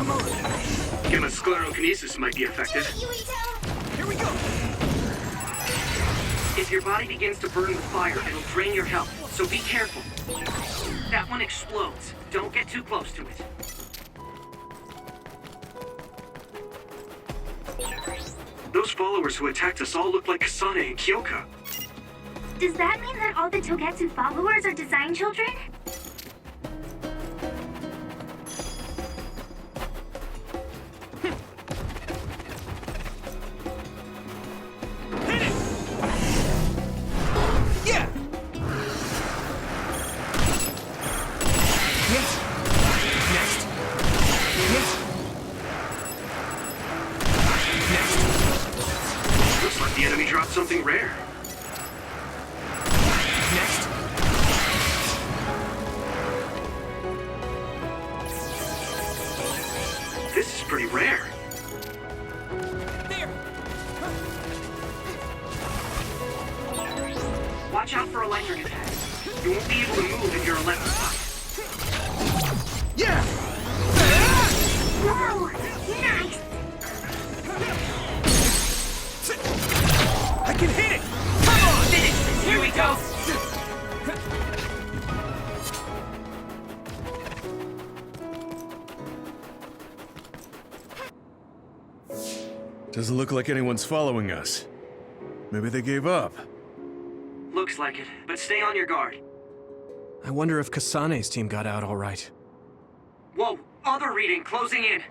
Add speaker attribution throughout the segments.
Speaker 1: Come on!
Speaker 2: Gemma's sclerokinesis might be effective.
Speaker 1: Here we go!
Speaker 2: If your body begins to burn with fire, it'll drain your health, so be careful. That one explodes. Don't get too close to it. Those followers who attacked us all look like Kasane and Kyoka.
Speaker 3: Does that mean that all the Togetsu followers are design children?
Speaker 2: Something rare.
Speaker 1: Next.
Speaker 2: This is pretty rare.
Speaker 1: There.
Speaker 2: Watch out for electric attacks. You won't be able to move if you're electrified.
Speaker 1: Yeah.
Speaker 3: Whoa! Nice!
Speaker 1: I can hit it! Come on!
Speaker 2: Finish this, Yuito!
Speaker 4: Doesn't look like anyone's following us. Maybe they gave up.
Speaker 2: Looks like it, but stay on your guard.
Speaker 1: I wonder if Kasane's team got out all right.
Speaker 2: Whoa, other reading closing in.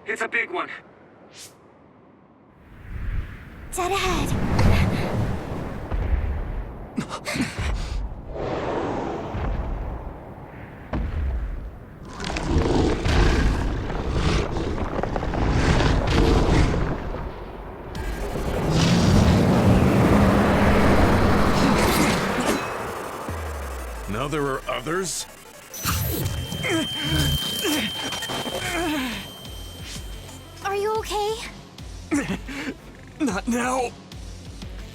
Speaker 2: It's a big one.
Speaker 3: Dead ahead.
Speaker 4: Now there are others?
Speaker 3: Are you okay?
Speaker 1: Not now.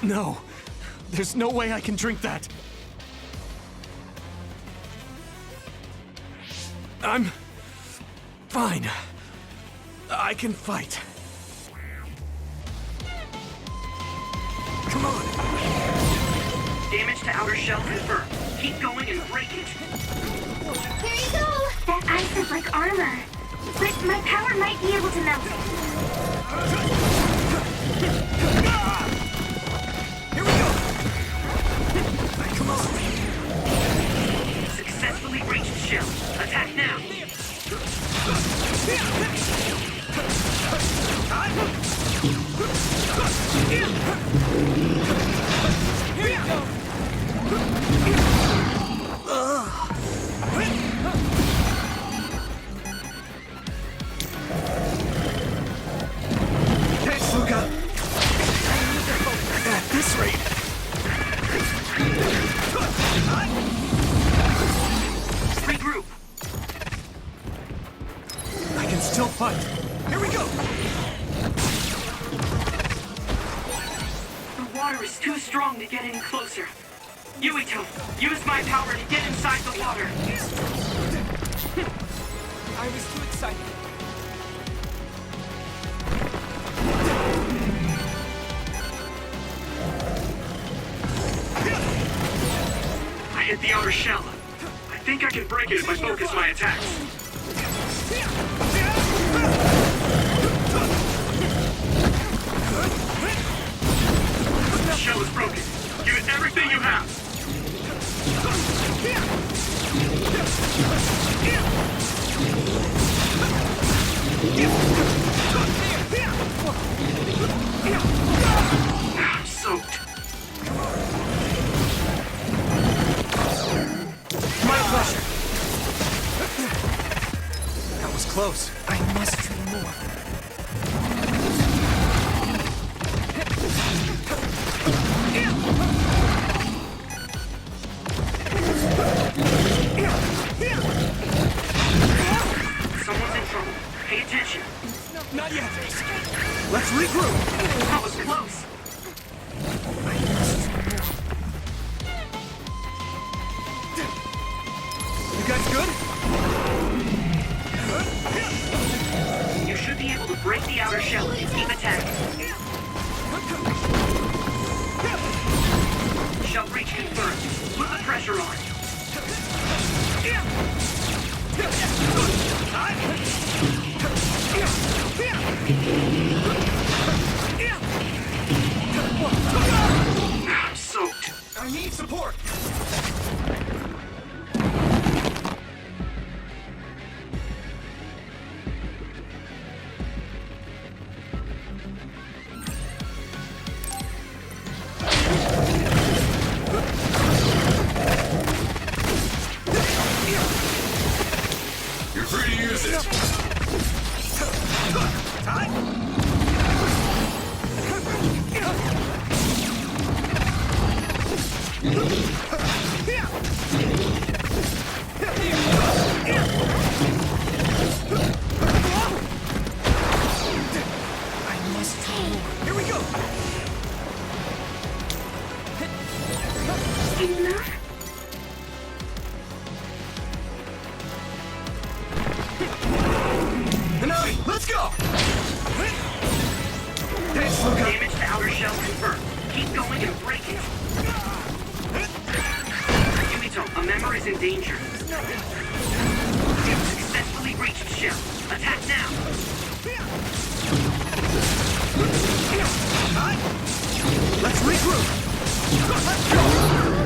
Speaker 1: No. There's no way I can drink that. I'm fine. I can fight. Come on.
Speaker 2: Damage to outer shell confirmed. Keep going and break it.
Speaker 3: Here you go! That ice is like armor. But my power might be able to melt it.
Speaker 1: Here we go! Come on!
Speaker 2: Successfully breached shell. Attack now!
Speaker 1: Here you go! Thanks, Luka! At this rate...
Speaker 2: Regroup!
Speaker 1: I can still fight. Here we go!
Speaker 2: The water is too strong to get any closer. Yuito, use my power to get inside the water.
Speaker 1: I was too excited.
Speaker 2: I hit the outer shell. I think I can break it if I focus my attacks. The shell is broken. Give it everything you have. I'm soaked.
Speaker 1: My pleasure. That was close. I must train more.
Speaker 2: Someone's in trouble. Pay attention.
Speaker 1: Not yet. Let's regroup.
Speaker 2: That was close.
Speaker 1: You guys good?
Speaker 2: the outer shell. Keep attacking. Shell breach confirmed. Put the pressure on. I'm soaked.
Speaker 1: I need support.
Speaker 4: You're free to use it.
Speaker 1: Here we go.
Speaker 3: Enough?
Speaker 1: Hanabi, let's go. Thanks, Luka.
Speaker 2: Damage to outer shell confirmed. Keep going and break it. Yuito, a member is in danger. You've successfully breached shell. Attack now.
Speaker 1: Let's regroup.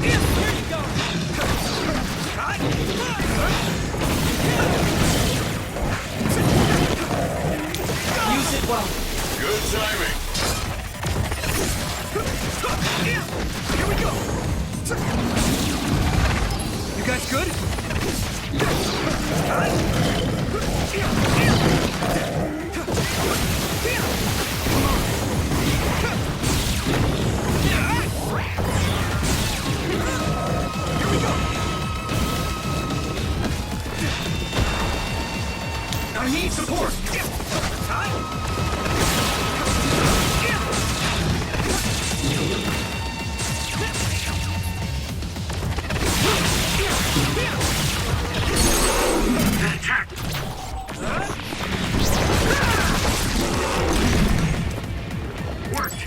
Speaker 1: Here you go. Use it well.
Speaker 4: Good timing.
Speaker 1: Here we go. You guys good? Here we go. I need support.
Speaker 2: Attack. Worked.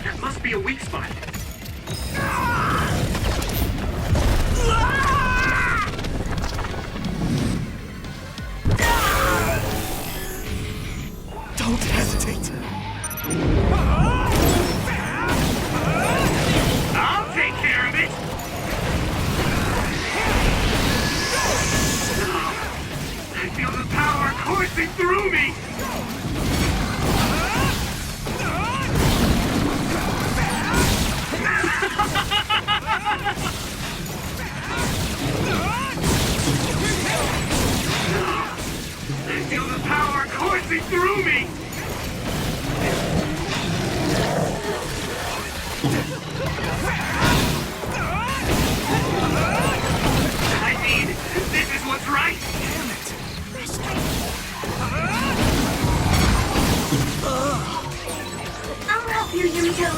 Speaker 2: That must be a weak spot.
Speaker 1: Don't hesitate.
Speaker 2: I'll take care of it. I feel the power coursing through me. I feel the power coursing through me. I mean, this is what's right.
Speaker 1: Damn it.
Speaker 3: I'll help you, Yuito.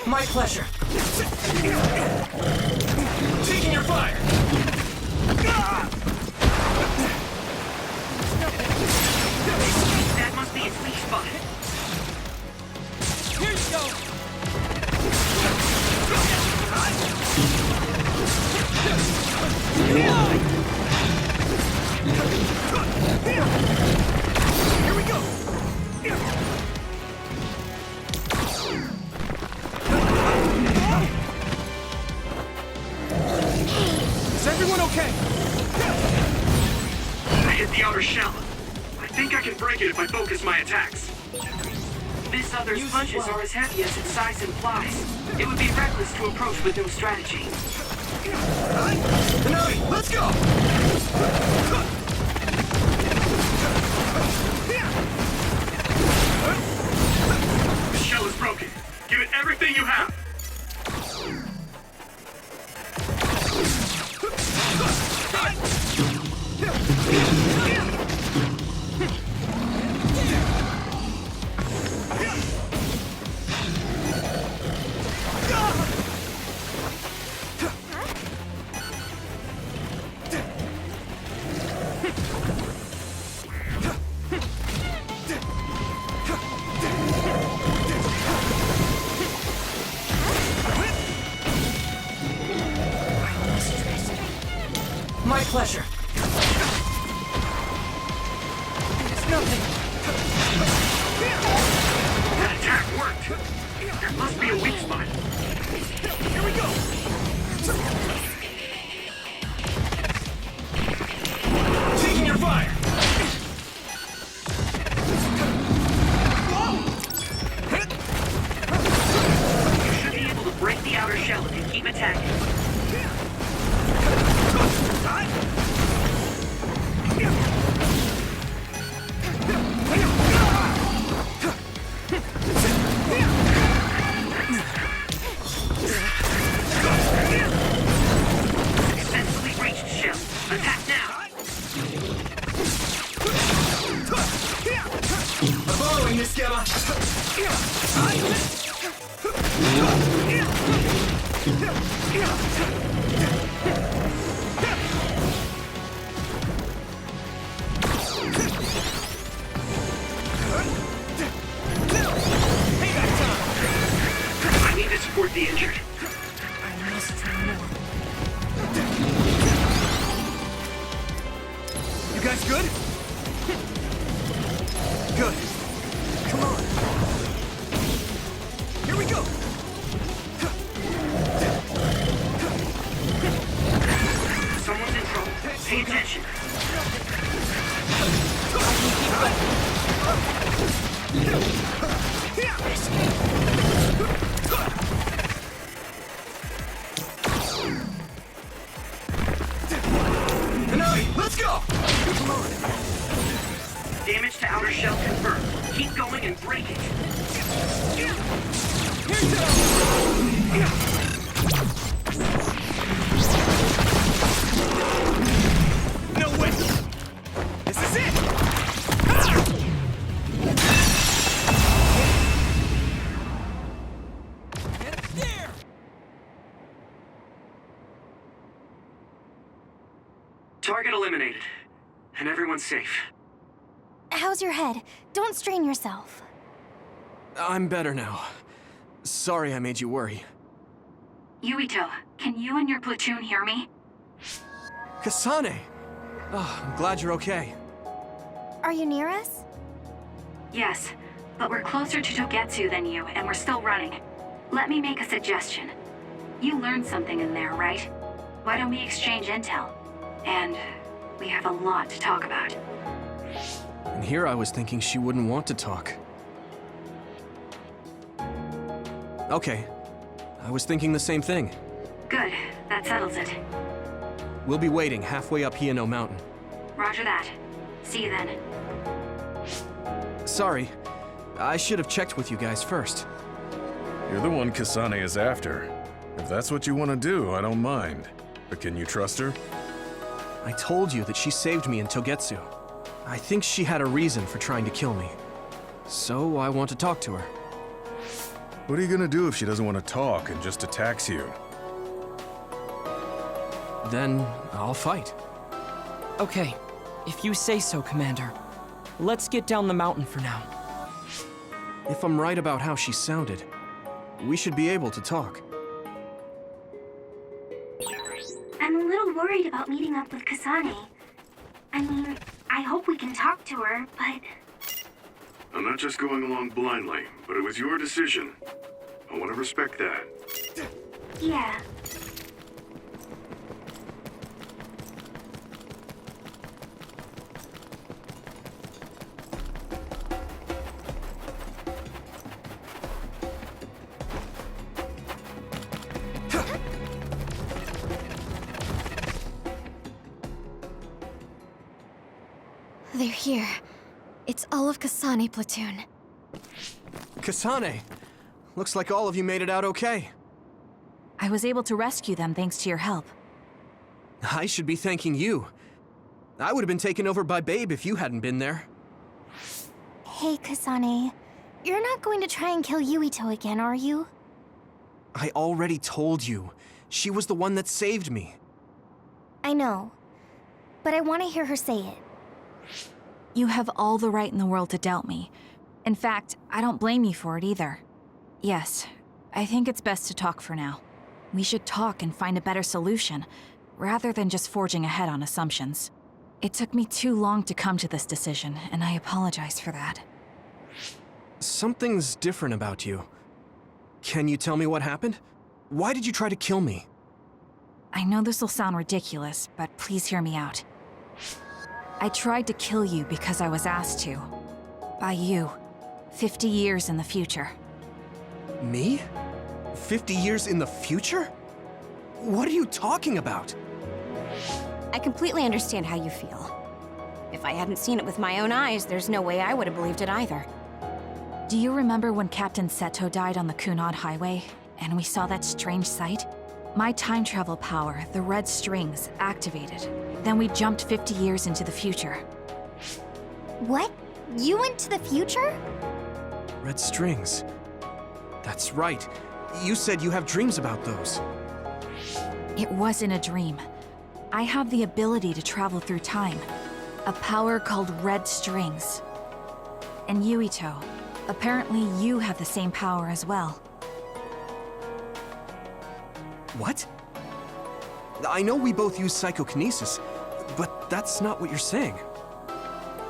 Speaker 1: My pleasure. Taking your fire.
Speaker 2: That must be its weak spot.
Speaker 1: Here you go. Here we go. Is everyone okay?
Speaker 2: I hit the outer shell. I think I can break it if I focus my attacks. This other's punches are as heavy as its size implies. It would be reckless to approach with no strategy.
Speaker 1: Hanabi, let's go!
Speaker 2: The shell is broken. Give it everything you have. My pleasure.
Speaker 1: It's nothing.
Speaker 2: That attack worked. There must be a weak spot.
Speaker 1: Here we go.
Speaker 2: Taking your fire. You should be able to break the outer shell if you keep attacking. Successfully reached shell. Attack now.
Speaker 1: I'm following this, Gemma.
Speaker 2: I need to support the injured.
Speaker 1: I must try more. You guys good? Good. Come on. Here we go.
Speaker 2: Someone's in trouble. Pay attention.
Speaker 1: Hanabi, let's go! Come on.
Speaker 2: Damage to outer shell confirmed. Keep going and break it.
Speaker 1: No way! This is it! There!
Speaker 2: Target eliminated. And everyone's safe.
Speaker 3: How's your head? Don't strain yourself.
Speaker 1: I'm better now. Sorry I made you worry.
Speaker 5: Yuito, can you and your platoon hear me?
Speaker 1: Kasane! Oh, I'm glad you're okay.
Speaker 3: Are you near us?
Speaker 5: Yes, but we're closer to Togetsu than you, and we're still running. Let me make a suggestion. You learned something in there, right? Why don't we exchange intel? And we have a lot to talk about.
Speaker 1: And here I was thinking she wouldn't want to talk. Okay. I was thinking the same thing.
Speaker 5: Good, that settles it.
Speaker 1: We'll be waiting halfway up Hieno Mountain.
Speaker 5: Roger that. See you then.
Speaker 1: Sorry. I should have checked with you guys first.
Speaker 4: You're the one Kasane is after. If that's what you want to do, I don't mind. But can you trust her?
Speaker 1: I told you that she saved me in Togetsu. I think she had a reason for trying to kill me. So I want to talk to her.
Speaker 4: What are you gonna do if she doesn't want to talk and just attacks you?
Speaker 1: Then I'll fight.
Speaker 6: Okay, if you say so, Commander. Let's get down the mountain for now.
Speaker 1: If I'm right about how she sounded, we should be able to talk.
Speaker 3: I'm a little worried about meeting up with Kasane. I mean, I hope we can talk to her, but...
Speaker 4: I'm not just going along blindly, but it was your decision. I want to respect that.
Speaker 3: yeah. They're here. It's all of Kasane platoon.
Speaker 1: Kasane! Looks like all of you made it out okay.
Speaker 5: I was able to rescue them thanks to your help.
Speaker 1: I should be thanking you. I would have been taken over by Babe if you hadn't been there.
Speaker 3: Hey, Kasane. You're not going to try and kill Yuito again, are you?
Speaker 1: I already told you. She was the one that saved me.
Speaker 3: I know. But I want to hear her say it.
Speaker 5: You have all the right in the world to doubt me. In fact, I don't blame you for it either. Yes, I think it's best to talk for now. We should talk and find a better solution,
Speaker 7: rather than just forging ahead on assumptions. It took me too long to come to this decision, and I apologize for that.
Speaker 1: Something's different about you. Can you tell me what happened? Why did you try to kill me?
Speaker 7: I know this will sound ridiculous, but please hear me out. I tried to kill you because I was asked to. By you. 50 years in the future.
Speaker 1: Me? 50 years in the future? What are you talking about?
Speaker 8: I completely understand how you feel. If I hadn't seen it with my own eyes, there's no way I would have believed it either.
Speaker 7: Do you remember when Captain Seto died on the Kunad Highway, and we saw that strange sight? My time travel power, the red strings, activated. Then we jumped 50 years into the future.
Speaker 3: What? You went to the future?
Speaker 1: Red strings. That's right. You said you have dreams about those.
Speaker 7: It wasn't a dream. I have the ability to travel through time. A power called red strings. And Yuito, apparently you have the same power as well.
Speaker 1: What? I know we both use psychokinesis, but that's not what you're saying.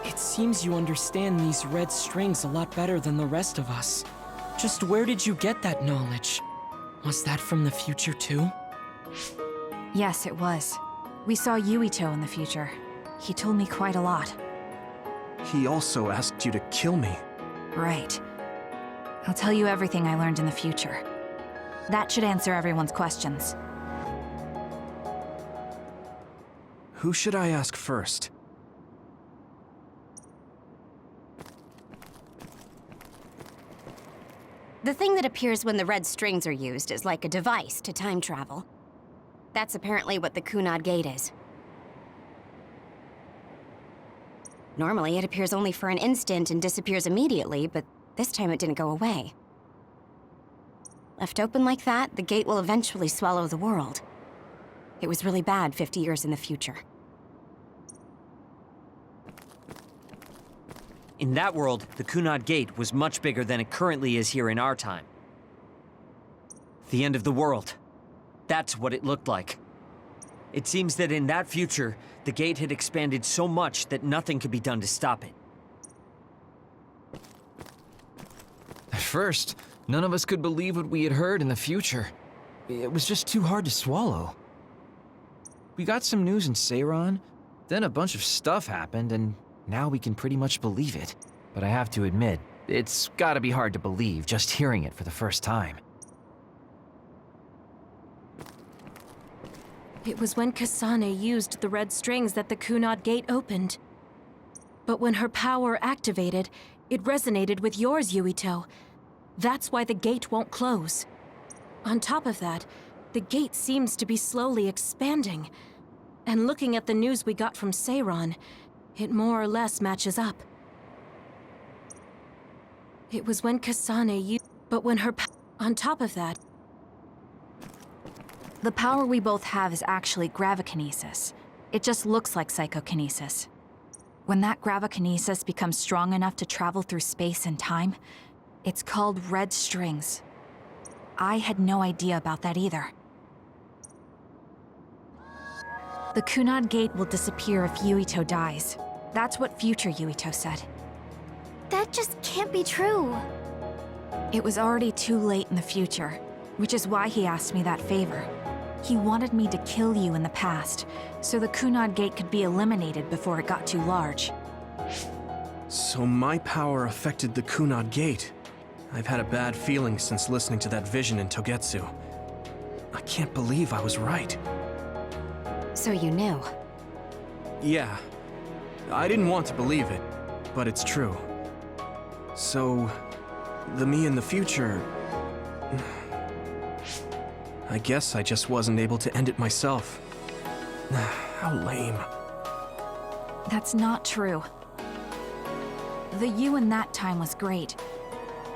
Speaker 6: It seems you understand these red strings a lot better than the rest of us. Just where did you get that knowledge? Was that from the future too?
Speaker 7: Yes, it was. We saw Yuito in the future. He told me quite a lot.
Speaker 1: He also asked you to kill me.
Speaker 7: Right. I'll tell you everything I learned in the future. That should answer everyone's questions.
Speaker 1: Who should I ask first?
Speaker 8: The thing that appears when the red strings are used is like a device to time travel. That's apparently what the Kunad Gate is. Normally, it appears only for an instant and disappears immediately, but this time it didn't go away. Left open like that, the gate will eventually swallow the world. It was really bad 50 years in the future.
Speaker 9: In that world, the Kunad Gate was much bigger than it currently is here in our time. The end of the world. That's what it looked like. It seems that in that future, the gate had expanded so much that nothing could be done to stop it.
Speaker 10: At first, none of us could believe what we had heard in the future. It was just too hard to swallow. We got some news in Seiran, then a bunch of stuff happened, and now we can pretty much believe it. But I have to admit, it's gotta be hard to believe just hearing it for the first time.
Speaker 11: It was when Kasane used the red strings that the Kunad Gate opened. But when her power activated, it resonated with yours, Yuito. That's why the gate won't close. On top of that, the gate seems to be slowly expanding. And looking at the news we got from Seiran, it more or less matches up. It was when Kasane used... But when her... On top of that...
Speaker 7: The power we both have is actually gravikinesis. It just looks like psychokinesis. When that gravikinesis becomes strong enough to travel through space and time, it's called red strings. I had no idea about that either. The Kunad Gate will disappear if Yuito dies. That's what future Yuito said.
Speaker 3: That just can't be true.
Speaker 7: It was already too late in the future, which is why he asked me that favor. He wanted me to kill you in the past, so the Kunad Gate could be eliminated before it got too large.
Speaker 1: So my power affected the Kunad Gate. I've had a bad feeling since listening to that vision in Togetsu. I can't believe I was right.
Speaker 8: So you knew?
Speaker 1: Yeah. I didn't want to believe it, but it's true. So, the me in the future... I guess I just wasn't able to end it myself. How lame.
Speaker 7: That's not true. The you in that time was great.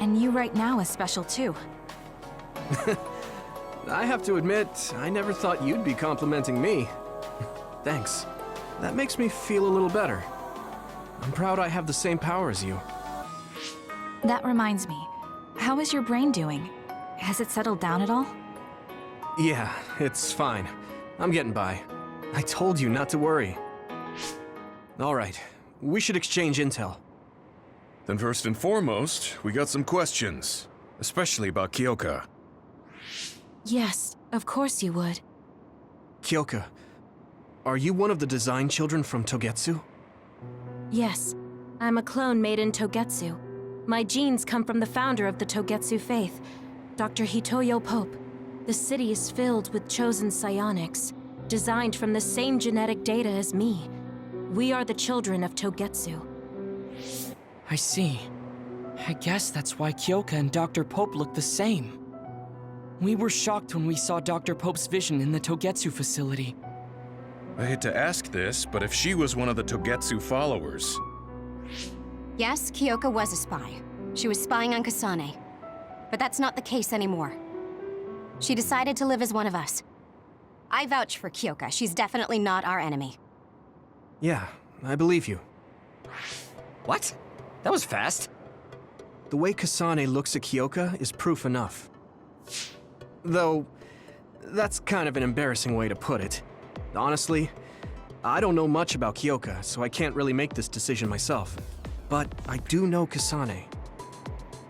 Speaker 7: And you right now is special too.
Speaker 1: I have to admit, I never thought you'd be complimenting me. Thanks. That makes me feel a little better. I'm proud I have the same power as you.
Speaker 7: That reminds me. How is your brain doing? Has it settled down at all?
Speaker 1: Yeah, it's fine. I'm getting by. I told you not to worry. Alright, we should exchange intel.
Speaker 4: Then first and foremost, we got some questions. Especially about Kyoka.
Speaker 11: Yes, of course you would.
Speaker 1: Kyoka, are you one of the design children from Togetsu?
Speaker 11: Yes, I'm a clone made in Togetsu. My genes come from the founder of the Togetsu faith, Dr. Hitoyo Pope. The city is filled with chosen psionics, designed from the same genetic data as me. We are the children of Togetsu.
Speaker 6: I see. I guess that's why Kyoka and Dr. Pope look the same. We were shocked when we saw Dr. Pope's vision in the Togetsu facility.
Speaker 4: I hate to ask this, but if she was one of the Togetsu followers...
Speaker 8: Yes, Kyoka was a spy. She was spying on Kasane. But that's not the case anymore. She decided to live as one of us. I vouch for Kyoka. She's definitely not our enemy.
Speaker 1: Yeah, I believe you.
Speaker 9: What? That was fast.
Speaker 1: The way Kasane looks at Kyoka is proof enough. Though, that's kind of an embarrassing way to put it. Honestly, I don't know much about Kyoka, so I can't really make this decision myself. But I do know Kasane.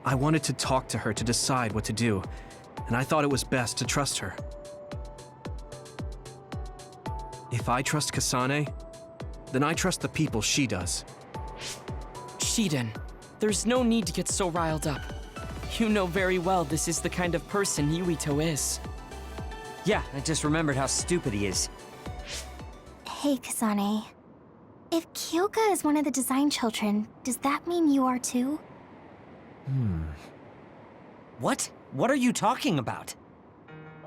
Speaker 1: I wanted to talk to her to decide what to do, and I thought it was best to trust her. If I trust Kasane, then I trust the people she does.
Speaker 6: Shiden, there's no need to get so riled up. You know very well this is the kind of person Yuito is.
Speaker 9: Yeah, I just remembered how stupid he is.
Speaker 3: Hey, Kasane. If Kyoka is one of the design children, does that mean you are too?
Speaker 9: What? What are you talking about?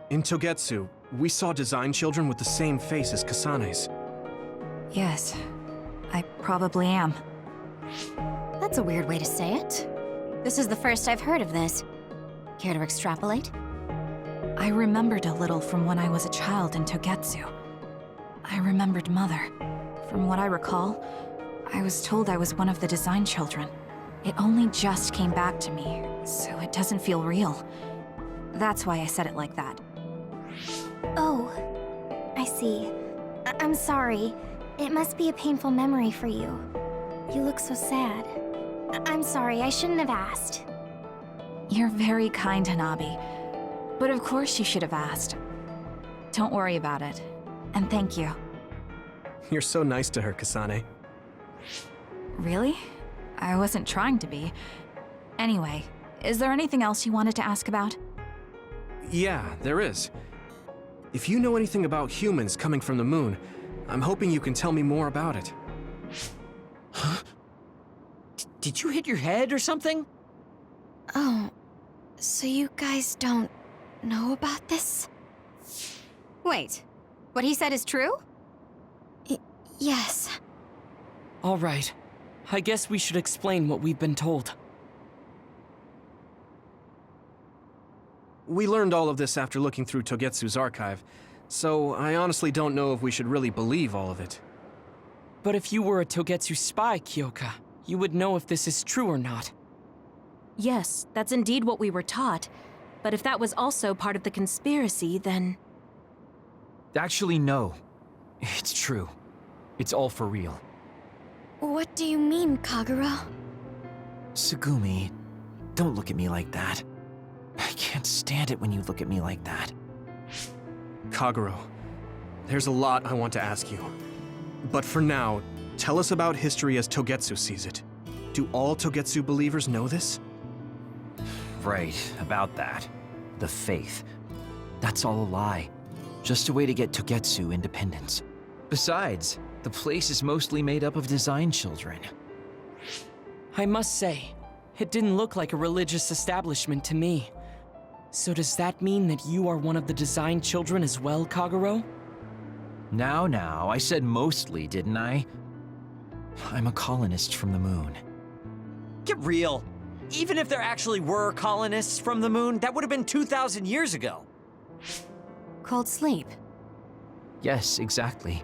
Speaker 1: In Togetsu, we saw design children with the same face as Kasane's.
Speaker 7: Yes, I probably am.
Speaker 8: That's a weird way to say it. This is the first I've heard of this. Care to extrapolate?
Speaker 7: I remembered a little from when I was a child in Togetsu. I remembered Mother. From what I recall, I was told I was one of the design children. It only just came back to me, so it doesn't feel real. That's why I said it like that.
Speaker 3: Oh, I see. I'm sorry. It must be a painful memory for you. You look so sad. I'm sorry, I shouldn't have asked.
Speaker 7: You're very kind, Hanabi. But of course you should have asked. Don't worry about it. And thank you.
Speaker 1: You're so nice to her, Kasane.
Speaker 7: Really? I wasn't trying to be. Anyway, is there anything else you wanted to ask about?
Speaker 1: Yeah, there is. If you know anything about humans coming from the moon, I'm hoping you can tell me more about it.
Speaker 9: Huh? Did you hit your head or something?
Speaker 3: Oh, so you guys don't know about this?
Speaker 8: Wait, what he said is true?
Speaker 3: Yes.
Speaker 6: All right. I guess we should explain what we've been told.
Speaker 1: We learned all of this after looking through Togetsu's archive, so I honestly don't know if we should really believe all of it.
Speaker 6: But if you were a Togetsu spy, Kyoka, you would know if this is true or not.
Speaker 11: Yes, that's indeed what we were taught. But if that was also part of the conspiracy, then...
Speaker 10: Actually, no. It's true. It's all for real.
Speaker 3: What do you mean, Kagero?
Speaker 10: Tsugumi, don't look at me like that. I can't stand it when you look at me like that.
Speaker 1: Kagero, there's a lot I want to ask you. But for now, tell us about history as Togetsu sees it. Do all Togetsu believers know this?
Speaker 10: Right, about that. The faith. That's all a lie. Just a way to get Togetsu independence. Besides, the place is mostly made up of design children.
Speaker 6: I must say, it didn't look like a religious establishment to me. So does that mean that you are one of the design children as well, Kagero?
Speaker 10: Now, I said mostly, didn't I? I'm a colonist from the moon.
Speaker 9: Get real. Even if there actually were colonists from the moon, that would have been 2,000 years ago.
Speaker 8: Cold sleep.
Speaker 10: Yes, exactly.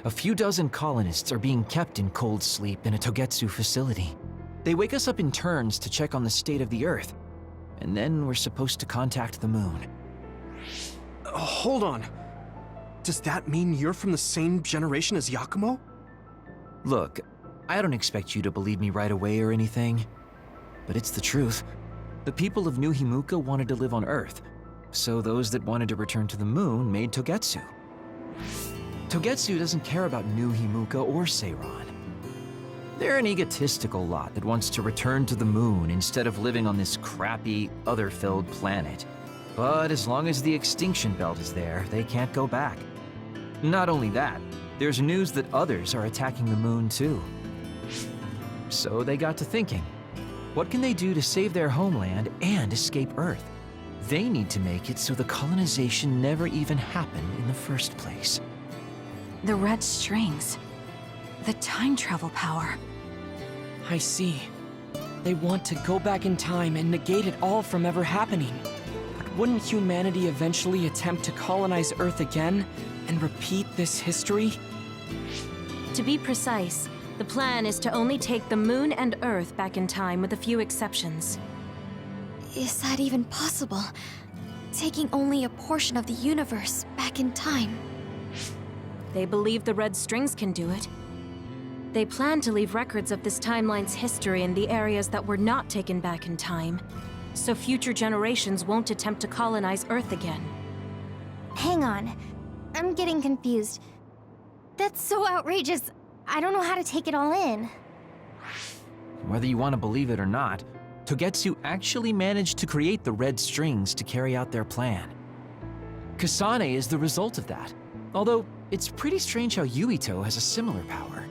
Speaker 10: A few dozen colonists are being kept in cold sleep in a Togetsu facility. They wake us up in turns to check on the state of the Earth, and then we're supposed to contact the moon.
Speaker 1: Hold on. Does that mean you're from the same generation as Yakumo?
Speaker 10: Look, I don't expect you to believe me right away or anything, but it's the truth. The people of New Himuka wanted to live on Earth, so those that wanted to return to the moon made Togetsu. Togetsu doesn't care about New Himuka or Seiran. They're an egotistical lot that wants to return to the moon instead of living on this crappy, other-filled planet. But as long as the extinction belt is there, they can't go back. Not only that, there's news that others are attacking the moon too. So they got to thinking, what can they do to save their homeland and escape Earth? They need to make it so the colonization never even happened in the first place.
Speaker 7: The red strings. The time travel power.
Speaker 6: I see. They want to go back in time and negate it all from ever happening. But wouldn't humanity eventually attempt to colonize Earth again and repeat this history?
Speaker 11: To be precise, the plan is to only take the moon and Earth back in time with a few exceptions.
Speaker 3: Is that even possible? Taking only a portion of the universe back in time?
Speaker 11: They believe the red strings can do it. They plan to leave records of this timeline's history in the areas that were not taken back in time, so future generations won't attempt to colonize Earth again.
Speaker 3: Hang on. I'm getting confused. That's so outrageous. I don't know how to take it all in.
Speaker 10: Whether you want to believe it or not, Togetsu actually managed to create the red strings to carry out their plan. Kasane is the result of that, although it's pretty strange how Yuito has a similar power.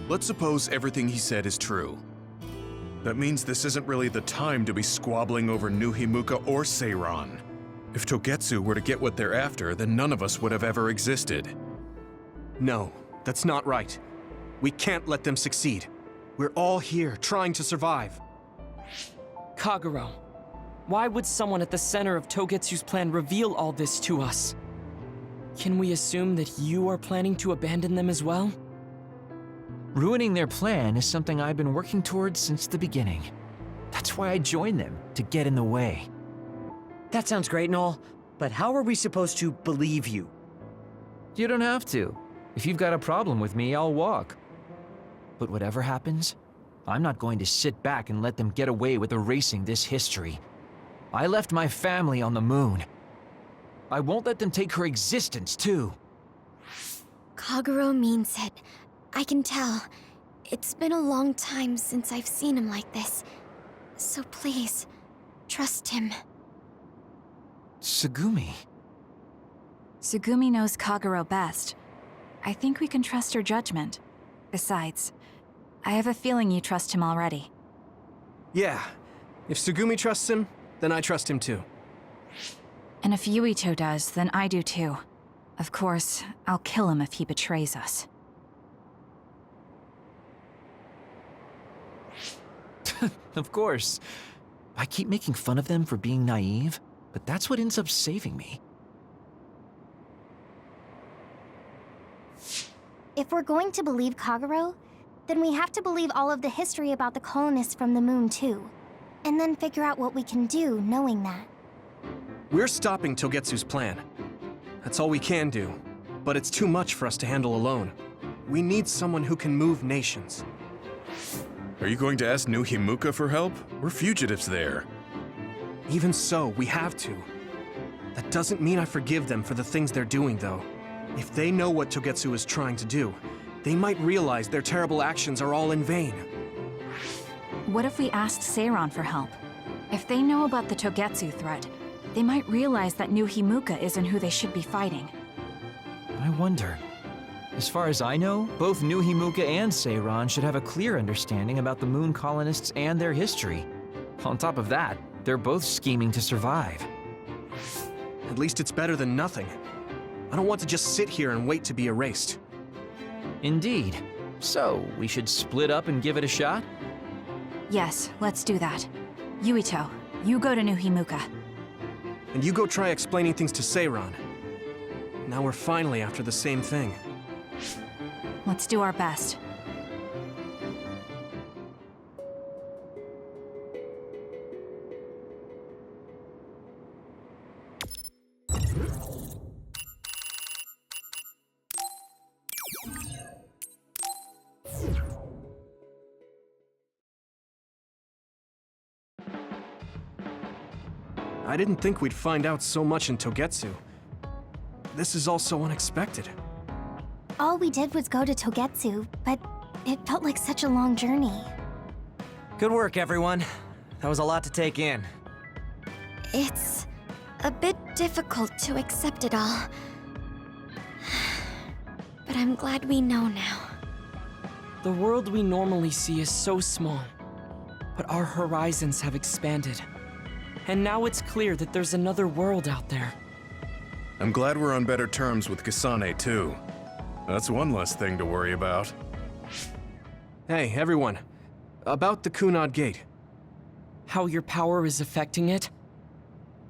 Speaker 4: Let's suppose everything he said is true. That means this isn't really the time to be squabbling over New Himuka or Seiran. If Togetsu were to get what they're after, then none of us would have ever existed.
Speaker 1: No, that's not right. We can't let them succeed. We're all here, trying to survive.
Speaker 6: Kagero, why would someone at the center of Togetsu's plan reveal all this to us? Can we assume that you are planning to abandon them as well?
Speaker 10: Ruining their plan is something I've been working towards since the beginning. That's why I joined them, to get in the way.
Speaker 9: That sounds great and all, but how are we supposed to believe you?
Speaker 10: You don't have to. If you've got a problem with me, I'll walk. But whatever happens, I'm not going to sit back and let them get away with erasing this history. I left my family on the moon. I won't let them take her existence, too.
Speaker 3: Kagero means it. I can tell. It's been a long time since I've seen him like this. So please, trust him.
Speaker 10: Tsugumi.
Speaker 7: Tsugumi knows Kagero best. I think we can trust her judgment. Besides, I have a feeling you trust him already.
Speaker 1: Yeah. If Tsugumi trusts him, then I trust him too.
Speaker 7: And if Yuito does, then I do too. Of course, I'll kill him if he betrays us.
Speaker 10: Of course. I keep making fun of them for being naive, but that's what ends up saving me.
Speaker 3: If we're going to believe Kagero, then we have to believe all of the history about the colonists from the moon too. And then figure out what we can do knowing that.
Speaker 1: We're stopping Togetsu's plan. That's all we can do. But it's too much for us to handle alone. We need someone who can move nations.
Speaker 4: Are you going to ask New Himuka for help? We're fugitives there.
Speaker 1: Even so, we have to. That doesn't mean I forgive them for the things they're doing, though. If they know what Togetsu is trying to do, they might realize their terrible actions are all in vain.
Speaker 7: What if we asked Seiran for help? If they know about the Togetsu threat, they might realize that New Himuka isn't who they should be fighting.
Speaker 10: I wonder. As far as I know, both New Himuka and Seiran should have a clear understanding about the moon colonists and their history. On top of that, they're both scheming to survive.
Speaker 1: At least it's better than nothing. I don't want to just sit here and wait to be erased.
Speaker 10: Indeed. So, we should split up and give it a shot?
Speaker 7: Yes, let's do that. Yuito, you go to New Himuka.
Speaker 1: And you go try explaining things to Seiran. Now we're finally after the same thing.
Speaker 7: Let's do our best.
Speaker 1: I didn't think we'd find out so much in Togetsu. This is all so unexpected.
Speaker 3: All we did was go to Togetsu, but it felt like such a long journey.
Speaker 12: Good work, everyone. That was a lot to take in.
Speaker 8: It's a bit difficult to accept it all. But I'm glad we know now.
Speaker 6: The world we normally see is so small, but our horizons have expanded. And now it's clear that there's another world out there.
Speaker 4: I'm glad we're on better terms with Kasane, too. That's one less thing to worry about.
Speaker 1: Hey, everyone. About the Kunad Gate.
Speaker 6: How your power is affecting it?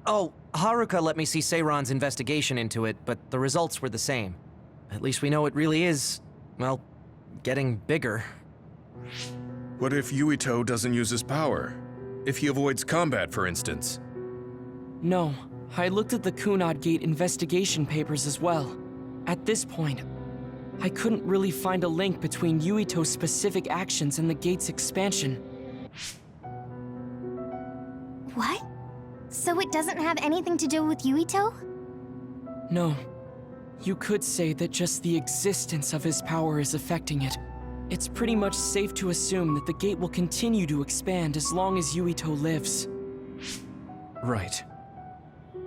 Speaker 12: Oh, Haruka let me see Seiron's investigation into it, but the results were the same. At least we know it really is, well, getting bigger.
Speaker 4: What if Yuito doesn't use his power? If he avoids combat, for instance?
Speaker 6: No, I looked at the Kunad Gate investigation papers as well. At this point, I couldn't really find a link between Yuito's specific actions and the gate's expansion.
Speaker 3: What? So it doesn't have anything to do with Yuito?
Speaker 6: No. You could say that just the existence of his power is affecting it. It's pretty much safe to assume that the gate will continue to expand as long as Yuito lives.
Speaker 1: Right.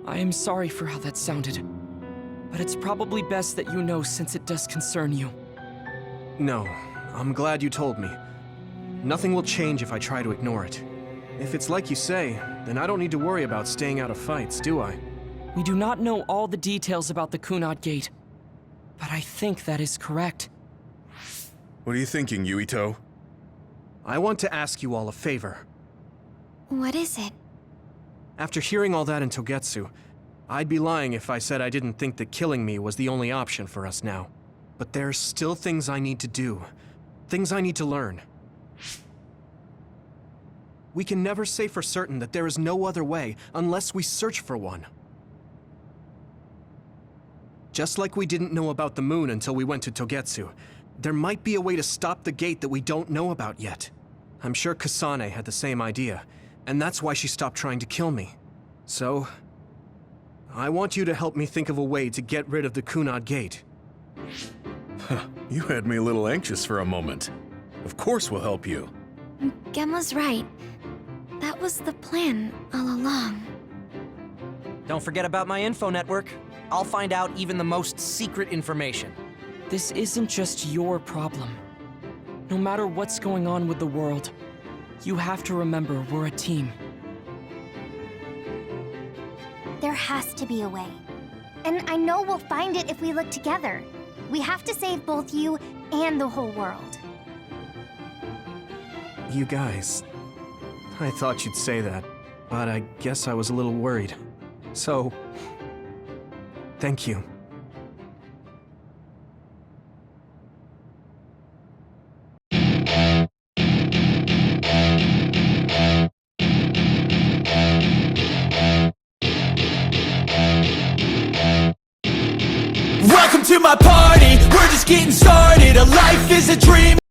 Speaker 6: I am sorry for how that sounded, but it's probably best that you know since it does concern you.
Speaker 1: No, I'm glad you told me. Nothing will change if I try to ignore it. If it's like you say, then I don't need to worry about staying out of fights, do I?
Speaker 6: We do not know all the details about the Kunad Gate, but I think that is correct.
Speaker 4: What are you thinking, Yuito?
Speaker 1: I want to ask you all a favor.
Speaker 8: What is it?
Speaker 1: After hearing all that in Togetsu, I'd be lying if I said I didn't think that killing me was the only option for us now. But there's still things I need to do. Things I need to learn. We can never say for certain that there is no other way unless we search for one. Just like we didn't know about the moon until we went to Togetsu, there might be a way to stop the gate that we don't know about yet. I'm sure Kasane had the same idea, and that's why she stopped trying to kill me. So, I want you to help me think of a way to get rid of the Kunad Gate.
Speaker 4: You had me a little anxious for a moment. Of course we'll help you.
Speaker 8: Gemma's right. That was the plan all along.
Speaker 12: Don't forget about my info network. I'll find out even the most secret information.
Speaker 6: This isn't just your problem. No matter what's going on with the world, you have to remember we're a team.
Speaker 3: There has to be a way. And I know we'll find it if we look together. We have to save both you and the whole world.
Speaker 1: You guys... I thought you'd say that, but I guess I was a little worried. So... thank you.
Speaker 13: Welcome to my party, we're just getting started. A life is a dream.